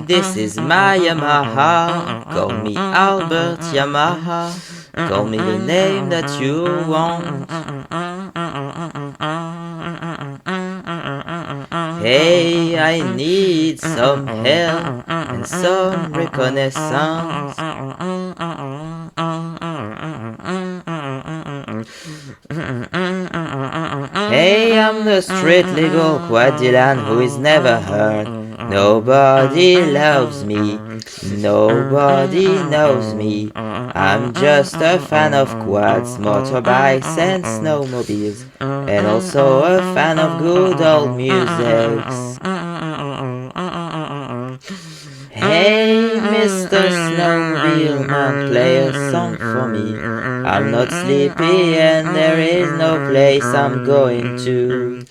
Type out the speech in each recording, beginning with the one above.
this is my Yamaha. Call me Albert Yamaha. Call me the name that you want. Hey, I need some help and some reconnaissance. Hey, I'm the street legal quadrillan who is never heard. Nobody loves me, nobody knows me. I'm just a fan of quads, motorbikes and snowmobiles, and also a fan of good old music. Hey, Mr. Snowmobile Man, play a song for me. I'm not sleepy and there is no place I'm going to.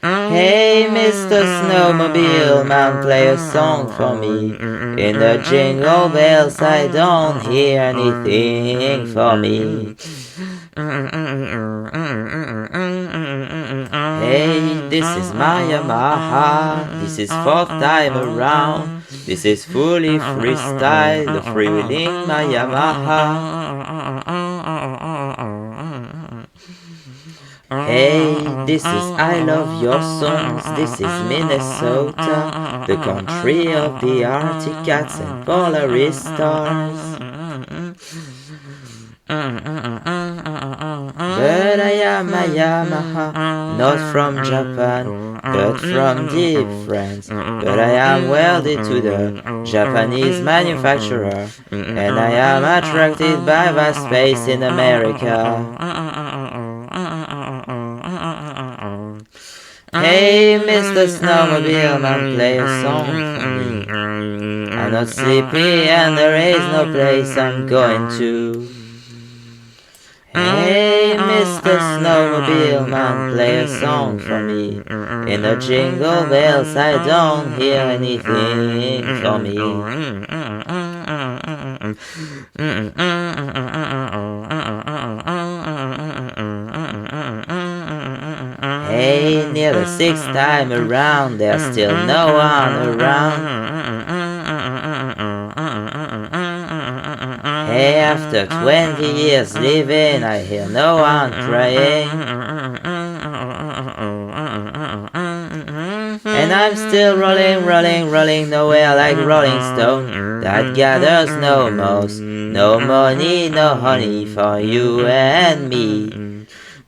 Hey, Mr. Snowmobile Man, play a song for me. In the jingle bells I don't hear anything for me. Hey, this is my Yamaha. This is fourth time around. This is fully freestyle, the freewheeling my Yamaha. Hey, this is I love your songs. This is Minnesota, the country of the Arctic cats and Polaris stars. But I am a Yamaha, not from Japan, but from deep France. But I am welded to the Japanese manufacturer, and I am attracted by vast space in America. Hey, Mr. Snowmobile Man, play a song for me. I'm not sleepy and there is no place I'm going to. Hey, Mr. Snowmobile Man, play a song for me. In the jingle bells I don't hear anything for me. Hey, near the sixth time around, there's still no one around. Hey, after 20 years living, I hear no one crying. And I'm still rolling, rolling, rolling nowhere like Rolling Stone that gathers no moss, no money, no honey for you and me.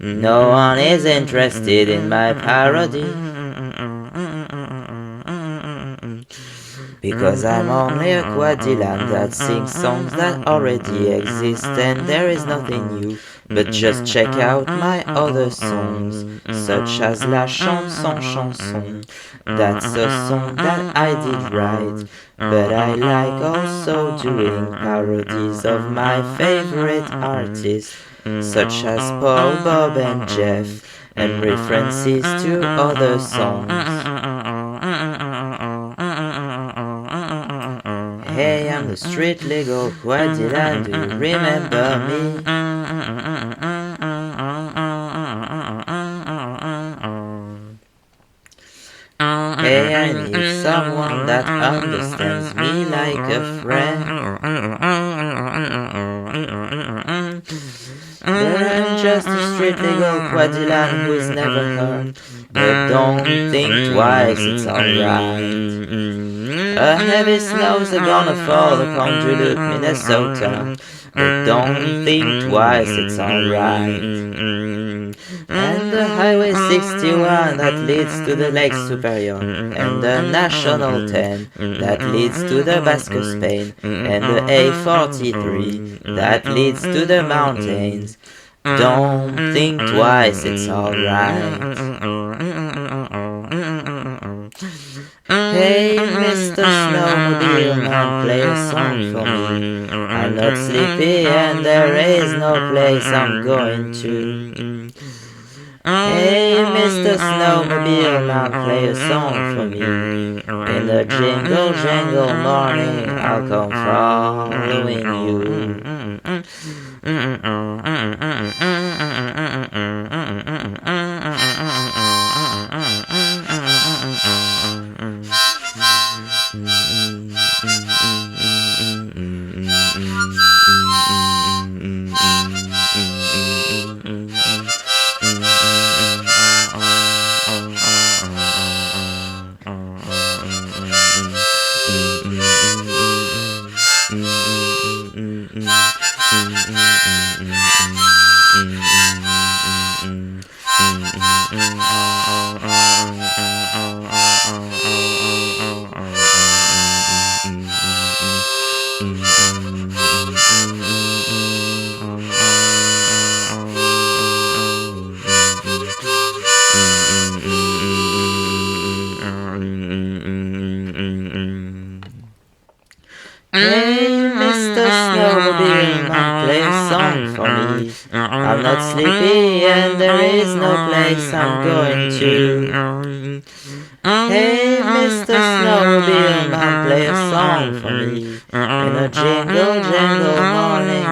No one is interested in my parody, because I'm only a quadrillan that sings songs that already exist, and there is nothing new. But just check out my other songs, such as la chanson. That's a song that I did write, but I like also doing parodies of my favorite artists, such as Paul, Bob and Jeff, and references to other songs. Hey, I'm the street legal quadrillan, do you remember me? Hey, I need someone that understands me like a friend. But I'm just a street legal quadrillan who's never heard. But don't think twice, it's alright. A heavy snow's gonna fall upon Duluth, Minnesota. But don't think twice, it's alright. And the Highway 61 that leads to the Lake Superior, and the National 10 that leads to the Basque of Spain, and the A43 that leads to the mountains. Don't think twice, it's alright. Hey, Mr. Snowmobile Man, play a song for me. I'm not sleepy and there is no place I'm going to. Hey, Mr. Snowmobile Man, play a song for me. In the jingle jangle morning, I'll come following you. Snowmobile man, play a song for me. I'm not sleepy and there is no place I'm going to. Hey, Mr. Snowmobile man, play a song for me. In a jingle jangle morning